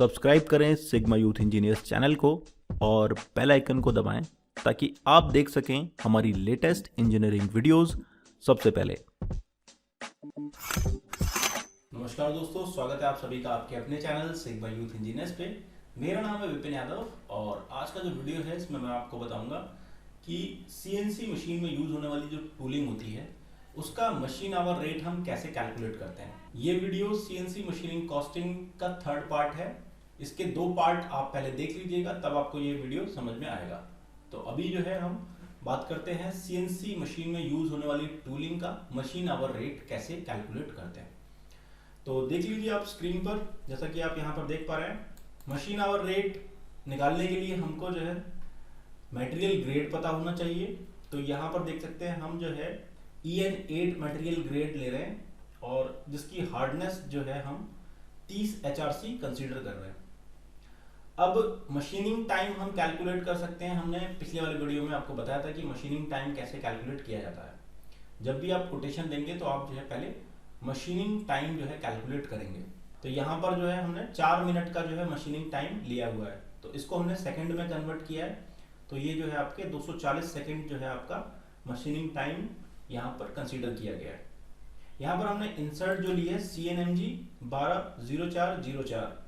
Subscribe करें sigma youth engineers channel को और बेल आइकन को दबाएं ताकि आप देख सकें हमारी लेटेस्ट इंजीनियरिंग वीडियोस सबसे पहले। नमस्कार दोस्तों, स्वागत है आप सभी का आपके अपने चैनल सिग्मा यूथ इंजीनियर्स पे। मेरा नाम है विपिन यादव और आज का जो वीडियो है इसमें मैं आपको बताऊंगा कि सीएनसी मशीन में यूज होने वाली जो टूलिंग होती है उसका मशीन आवर रेट हम कैसे कैलकुलेट करते हैं। ये वीडियो सीएनसी मशीनिंग कॉस्टिंग का थर्ड पार्ट है। इसके दो पार्ट आप पहले देख लीजिएगा, तब आपको ये वीडियो समझ में आएगा। तो अभी जो है हम बात करते हैं सीएनसी मशीन में यूज होने वाली टूलिंग का मशीन आवर रेट कैसे कैलकुलेट करते हैं। तो देख लीजिए आप स्क्रीन पर, जैसा कि आप यहाँ पर देख पा रहे हैं, मशीन आवर रेट निकालने के लिए हमको जो है मटेरियल ग्रेड पता होना चाहिए। तो यहाँ पर देख सकते हैं हम जो है EN8 मटेरियल ग्रेड ले रहे हैं और जिसकी हार्डनेस जो है हम 30 HRC कंसीडर कर रहे हैं। अब मशीनिंग टाइम हम कैलकुलेट कर सकते हैं। हमने पिछले वाले वीडियो में आपको बताया था कि मशीनिंग टाइम कैसे कैलकुलेट किया जाता है। जब भी आप कोटेशन देंगे तो आप जो है पहले मशीनिंग टाइम जो है कैलकुलेट करेंगे। तो यहाँ पर जो है हमने 4 मिनट का जो है मशीनिंग टाइम लिया हुआ है, तो इसको हमने सेकंड में कन्वर्ट किया है। तो ये जो है आपके 240 सेकंड जो है आपका मशीनिंग टाइम यहाँ पर कंसीडर किया गया है। यहाँ पर हमने इंसर्ट जो ली है CNMG 120404।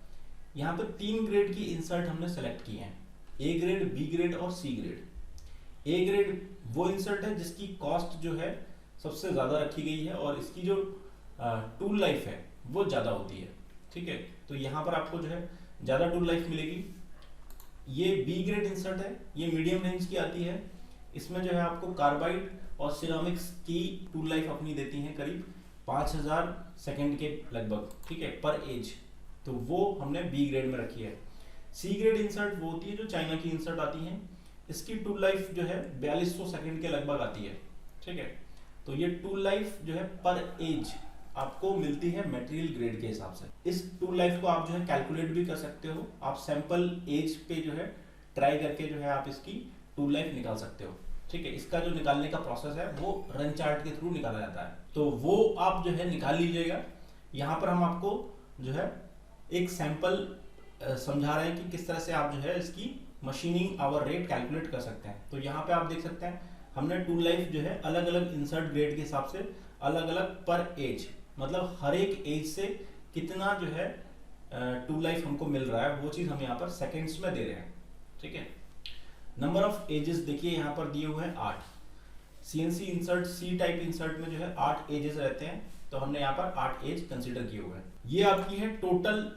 यहाँ पर 3 ग्रेड की इंसर्ट हमने सेलेक्ट की है, A ग्रेड, B ग्रेड और C ग्रेड। A ग्रेड वो इंसर्ट है जिसकी कॉस्ट जो है सबसे ज़्यादा रखी गई है और इसकी जो टूल लाइफ है वो ज़्यादा होती है। ठीक है, तो यहाँ पर आपको जो है ज़्यादा टूल लाइफ मिलेगी। ये B ग्रेड इंसर्ट है, ये मीडियम रेंज की आती है। इसमें जो है आपको कार्बाइड और सिरामिक्स की टूल लाइफ अपनी देती है करीब 5000 सेकेंड के लगभग, ठीक है, पर एज। तो वो हमने B ग्रेड में रखी है। C ग्रेड इंसर्ट वो होती है जो चाइना की इंसर्ट आती है। इसकी टूल लाइफ जो है 4200 सेकेंड के लगभग आती है। ठीक है, तो ये टूल लाइफ जो है पर एज आपको मिलती है मटेरियल ग्रेड के हिसाब से। इस टूल लाइफ को आप जो है कैलकुलेट भी कर सकते हो। आप सैंपल एज पे जो है ट्राई करके जो है आप इसकी टूल लाइफ निकाल सकते हो। ठीक है, इसका जो निकालने का प्रोसेस है वो रन चार्ट के थ्रू निकाला जाता है, तो वो आप जो है निकाल लीजिएगा। यहाँ पर हम आपको जो है एक सैंपल समझा रहे हैं कि किस तरह से आप जो है इसकी मशीनिंग आवर रेट कैलकुलेट कर सकते हैं। तो यहाँ पे आप देख सकते हैं हमने टूल लाइफ जो है अलग अलग इंसर्ट ग्रेड के हिसाब से अलग अलग पर एज, मतलब हर एक एज से कितना जो है टूल लाइफ हमको मिल रहा है वो चीज हम यहाँ पर सेकेंड्स में दे रहे हैं। ठीक है, नंबर ऑफ एजेस देखिए यहाँ पर दिए हुए हैं 8। CNC insert C type insert में जो है 8 एजेस रहते हैं, तो हमने यहाँ पर 8 एज कंसीडर किए हुए हैं। ये आपकी है total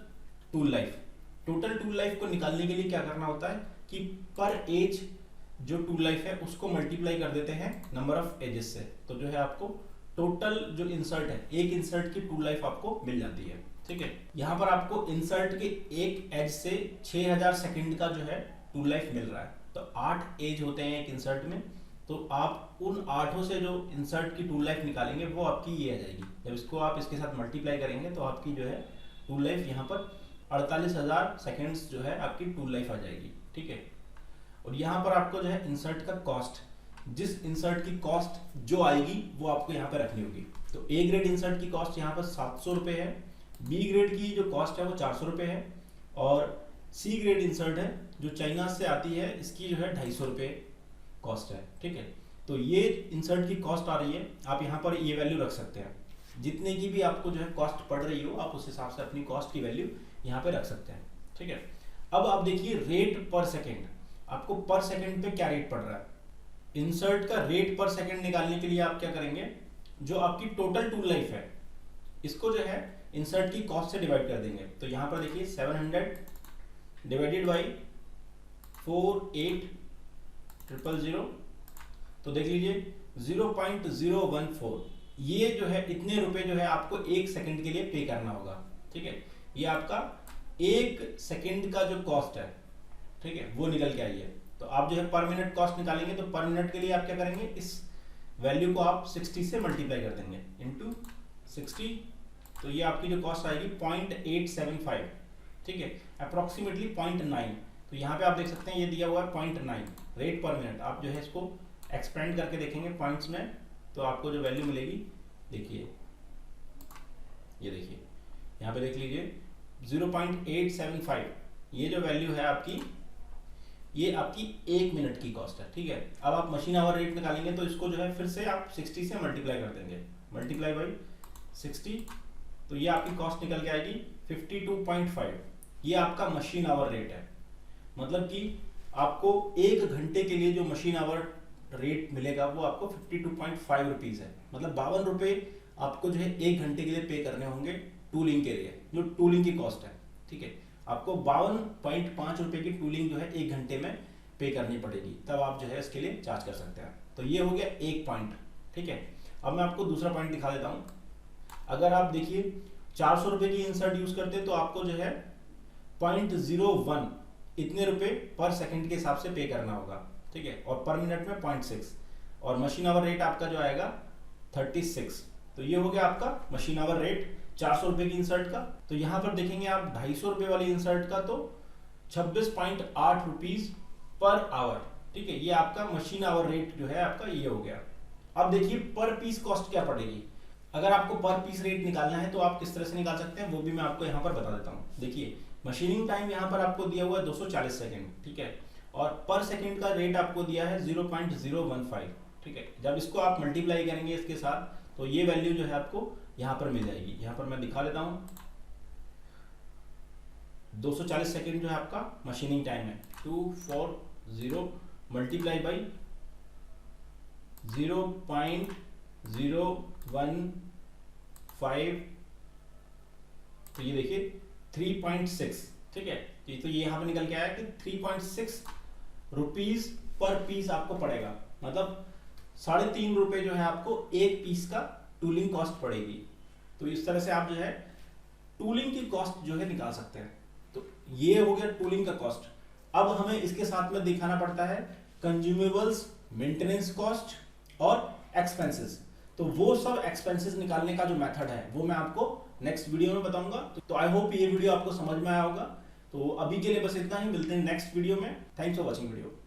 tool life. Total tool life को निकालने के लिए क्या करना होता है कि पर एज जो टूल लाइफ है उसको मल्टीप्लाई कर देते हैं नंबर ऑफ एजेस से, तो जो है आपको टोटल जो इंसर्ट है एक इंसर्ट की टूल लाइफ आपको मिल जाती है। ठीक है, यहाँ पर आपको इंसर्ट के एक एज से 6000 सेकंड का जो है टूल लाइफ मिल रहा है। तो 8 एज होते हैं एक इंसर्ट में, तो आप उन 8 से जो इंसर्ट की टूल लाइफ निकालेंगे वो आपकी ये आ जाएगी। जब इसको आप इसके साथ मल्टीप्लाई करेंगे तो आपकी जो है टूल लाइफ यहाँ पर 48000 सेकेंड्स जो है आपकी टूल लाइफ आ जाएगी। ठीक है, और यहाँ पर आपको जो है इंसर्ट का कॉस्ट, जिस इंसर्ट की कॉस्ट जो आएगी वो आपको यहाँ पे रखनी होगी। तो A ग्रेड इंसर्ट की कॉस्ट यहाँ पर 700 रुपये है, B ग्रेड की जो कॉस्ट है वो 400 रुपये है, और C ग्रेड इंसर्ट है जो चाइना से आती है, इसकी जो है 250 रुपये कॉस्ट है। ठीक है, तो ये इंसर्ट की कॉस्ट आ रही है। आप यहाँ पर ये वैल्यू रख सकते हैं, जितने की भी आपको जो है कॉस्ट पड़ रही हो आप उस हिसाब से अपनी कॉस्ट की वैल्यू यहाँ पे रख सकते हैं। ठीक है, अब आप देखिए रेट पर सेकेंड, आपको पर सेकेंड पे क्या रेट पड़ रहा है। इंसर्ट का रेट पर सेकेंड निकालने के लिए आप क्या करेंगे, जो आपकी टोटल टूल लाइफ है इसको जो है इंसर्ट की कॉस्ट से डिवाइड कर देंगे। तो यहाँ पर देखिए 700 डिवाइडेड बाई 48,000, तो देख लीजिए 0.014, ये जो है इतने रुपए जो है आपको एक सेकंड के लिए पे करना होगा। ठीक है, ये आपका एक सेकंड का जो कॉस्ट है, ठीक है, वो निकल के आई है। तो आप जो है पर मिनट कॉस्ट निकालेंगे तो पर मिनट के लिए आप क्या करेंगे, इस वैल्यू को आप 60 से मल्टीप्लाई कर देंगे इनटू 60, तो ये आपकी जो कॉस्ट आएगी 0.875। ठीक है, अप्रोक्सीमेटली 0.9। तो यहाँ पे आप देख सकते हैं ये दिया हुआ है 0.9 रेट पर मिनट। आप जो है इसको एक्सपेंड करके देखेंगे पॉइंट्स में तो आपको जो वैल्यू मिलेगी, देखिए ये देखिए यहाँ पे देख लीजिए 0.875 ये जो वैल्यू है आपकी, ये आपकी 1 मिनट की कॉस्ट है, ठीक है। अब आप मशीन आवर रेट निकालेंगे तो इसको जो है फिर से आप 60 से मल्टीप्लाई कर देंगे, मल्टीप्लाई बाई 60, तो ये आपकी कॉस्ट निकल के आएगी 52.5। ये आपका मशीन आवर रेट है, मतलब कि आपको 1 घंटे के लिए जो मशीन आवर रेट मिलेगा वो आपको 52.5 रुपीज़ है। मतलब 52 रुपये आपको जो है 1 घंटे के लिए पे करने होंगे टूलिंग के लिए, जो टूलिंग की कॉस्ट है, ठीक है। आपको 52.5 रुपये की टूलिंग जो है 1 घंटे में पे करनी पड़ेगी, तब आप जो है इसके लिए चार्ज कर सकते हैं। तो ये हो गया एक पॉइंट, ठीक है। अब मैं आपको दूसरा पॉइंट दिखा देता हूँ। अगर आप देखिए 400 रुपये की इंसर्ट यूज करते हैं तो आपको जो है 0.01 इतने रुपए पर सेकंड के हिसाब से पे करना होगा, ठीक है। और पर मिनट में 0.6, और मशीन आवर रेट आपका जो आएगा 36। तो ये हो गया आपका मशीन आवर रेट 400 रुपये की इंसर्ट का। तो यहाँ पर देखेंगे आप 250 रुपये वाली इंसर्ट का तो 26.8 रुपीज पर आवर, ठीक है। ये आपका मशीन आवर रेट जो है आपका ये हो गया। अब देखिए पर पीस कॉस्ट क्या पड़ेगी। अगर आपको पर पीस रेट निकालना है तो आप किस तरह से निकाल सकते हैं वो भी मैं आपको यहाँ पर बता देता हूँ। देखिए मशीनिंग टाइम यहाँ पर आपको दिया हुआ है 240 सेकेंड, ठीक है। और पर सेकेंड का रेट आपको दिया है 0.015, ठीक है। जब इसको आप मल्टीप्लाई करेंगे इसके साथ तो ये वैल्यू जो है आपको यहाँ पर मिल जाएगी। यहाँ पर मैं दिखा देता हूँ, 240 सेकेंड जो है आपका मशीनिंग टाइम है, 240 मल्टीप्लाई बाई 0.015, तो ये देखिए 3.6, ठीक है। तो ये यहाँ पे निकल के आया कि 3.6 रुपीज पर पीस आपको पड़ेगा, मतलब 3.5 रुपए जो है आपको एक पीस का टूलिंग कॉस्ट पड़ेगी। तो इस तरह से आप जो है टूलिंग की कॉस्ट जो है निकाल सकते हैं। तो ये हो गया टूलिंग का कॉस्ट। अब हमें इसके साथ में दिखाना पड़ता है कंज्यूमेबल्स, मेंटेनेंस कॉस्ट और एक्सपेंसेस। तो वो सब एक्सपेंसेस निकालने का जो मेथड है वो मैं आपको नेक्स्ट वीडियो में बताऊंगा। तो आई होप ये वीडियो आपको समझ में आया होगा। तो अभी के लिए बस इतना ही, मिलते हैं नेक्स्ट वीडियो में। Thanks for watching video.